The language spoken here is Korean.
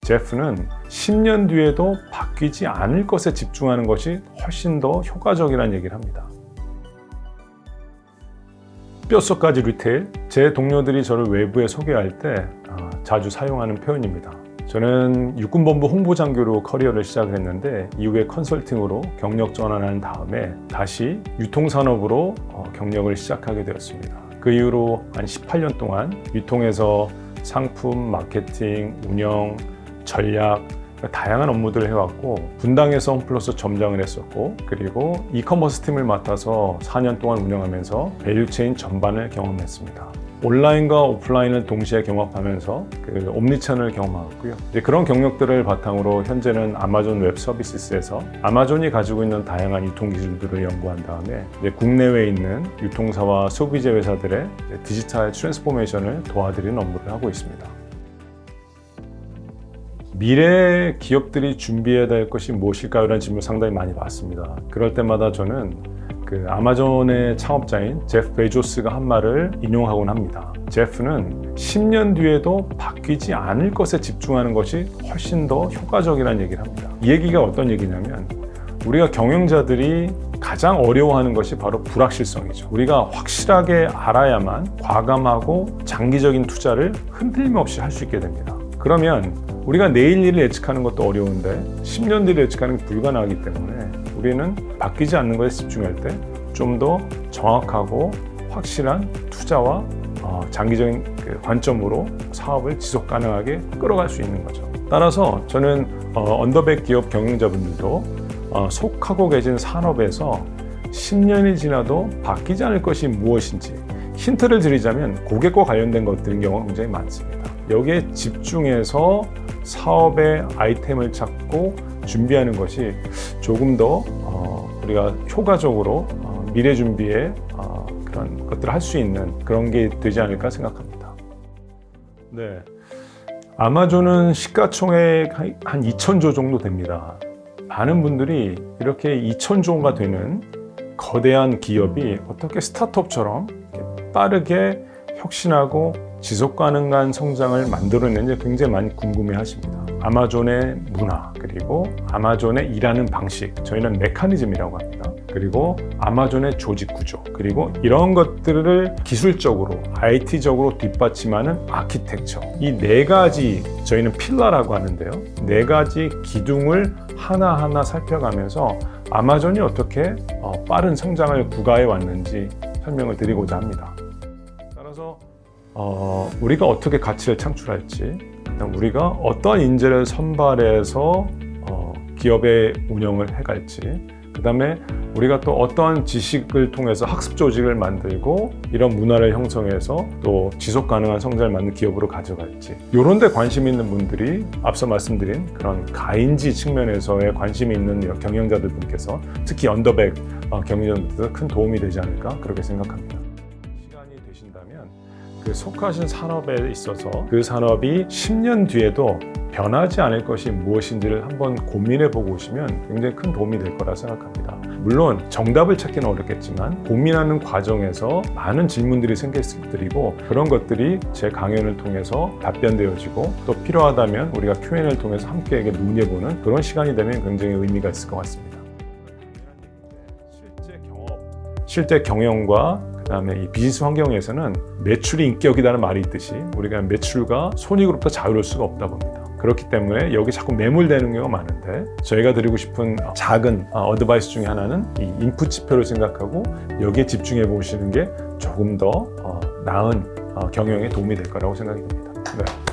제프는 10년 뒤에도 바뀌지 않을 것에 집중하는 것이 훨씬 더 효과적이라는 얘기를 합니다. 뼛속까지 리테일, 제 동료들이 저를 외부에 소개할 때 자주 사용하는 표현입니다. 저는 육군본부 홍보장교로 커리어를 시작을 했는데 이후에 컨설팅으로 경력 전환한 다음에 다시 유통산업으로 경력을 시작하게 되었습니다. 그 이후로 한 18년 동안 유통에서 상품, 마케팅, 운영, 전략, 다양한 온무들을 해왔고 분당에서 홈플러스 점장을 했었고 그리고 이커머스 팀을 맡아서 4년 동안 운영하면서 밸류체인 전반을 경험했습니다. 온라인과 오프라인을 동시에 경험하면서 그 옴니채널을 경험하고요. 그런 경력들을 바탕으로 현재는 아마존 웹 서비스에서 아마존이 가지고 있는 다양한 유통 기술들을 연구한 다음에 국내외에 있는 유통사와 소비재 회사들의 디지털 트랜스포메이션을 도와드리는 업무를 하고 있습니다. 미래 기업들이 준비해야 될 것이 무엇일까요? 라는 질문을 상당히 많이 받습니다. 그럴 때마다 저는 아마존의 창업자인 제프 베조스가 한 말을 인용하곤 합니다. 제프는 10년 뒤에도 바뀌지 않을 것에 집중하는 것이 훨씬 더 효과적이라는 얘기를 합니다. 이 얘기가 어떤 얘기냐면 우리가 경영자들이 가장 어려워하는 것이 바로 불확실성이죠. 우리가 확실하게 알아야만 과감하고 장기적인 투자를 흔들림 없이 할 수 있게 됩니다. 그러면 우리가 내일 일을 예측하는 것도 어려운데 10년 뒤를 예측하는 게 불가능하기 때문에 우리는 바뀌지 않는 것에 집중할 때 좀 더 정확하고 확실한 투자와 장기적인 관점으로 사업을 지속 가능하게 끌어갈 수 있는 거죠. 따라서 저는 언더백 기업 경영자분들도 속하고 계신 산업에서 10년이 지나도 바뀌지 않을 것이 무엇인지 힌트를 드리자면 고객과 관련된 것들인 경우가 굉장히 많습니다. 여기에 집중해서 사업의 아이템을 찾고 준비하는 것이 조금 더 우리가 효과적으로 미래 준비에 그런 것들을 할 수 있는 그런 게 되지 않을까 생각합니다. 네, 아마존은 시가총액 한 2,000조 정도 됩니다. 많은 분들이 이렇게 2,000조가 되는 거대한 기업이 어떻게 스타트업처럼 빠르게 혁신하고 지속 가능한 성장을 만들어내는지 굉장히 많이 궁금해 하십니다. 아마존의 문화, 그리고 아마존의 일하는 방식, 저희는 메커니즘이라고 합니다. 그리고 아마존의 조직 구조, 그리고 이런 것들을 기술적으로, IT적으로 뒷받침하는 아키텍처. 이 네 가지, 저희는 필라라고 하는데요. 네 가지 기둥을 하나하나 살펴가면서 아마존이 어떻게 빠른 성장을 구가해 왔는지 설명을 드리고자 합니다. 따라서 우리가 어떻게 가치를 창출할지, 우리가 어떤 인재를 선발해서 기업의 운영을 해갈지, 그 다음에 우리가 또 어떠한 지식을 통해서 학습 조직을 만들고 이런 문화를 형성해서 또 지속 가능한 성장을 만든 기업으로 가져갈지, 이런 데 관심 있는 분들이 앞서 말씀드린 그런 가인지 측면에서의 관심이 있는 경영자들 분께서 특히 언더백 경영자들도 큰 도움이 되지 않을까 그렇게 생각합니다. 시간이 되신다면 그 속하신 산업에 있어서 그 산업이 10년 뒤에도 변하지 않을 것이 무엇인지를 한번 고민해 보고 오시면 굉장히 큰 도움이 될 거라 생각합니다. 물론 정답을 찾기는 어렵겠지만 고민하는 과정에서 많은 질문들이 생겼을 것들이고 그런 것들이 제 강연을 통해서 답변되어지고 또 필요하다면 우리가 Q&A를 통해서 함께 논의해보는 그런 시간이 되면 굉장히 의미가 있을 것 같습니다. 실제 경영과 그다음에 이 비즈니스 환경에서는 매출이 인격이라는 말이 있듯이 우리가 매출과 손익으로부터 자유로울 수가 없다 봅니다. 그렇기 때문에 여기 자꾸 매몰되는 경우가 많은데 저희가 드리고 싶은 작은 어드바이스 중에 하나는 이 인풋 지표를 생각하고 여기에 집중해 보시는 게 조금 더 나은 경영에 도움이 될 거라고 생각이 듭니다. 네.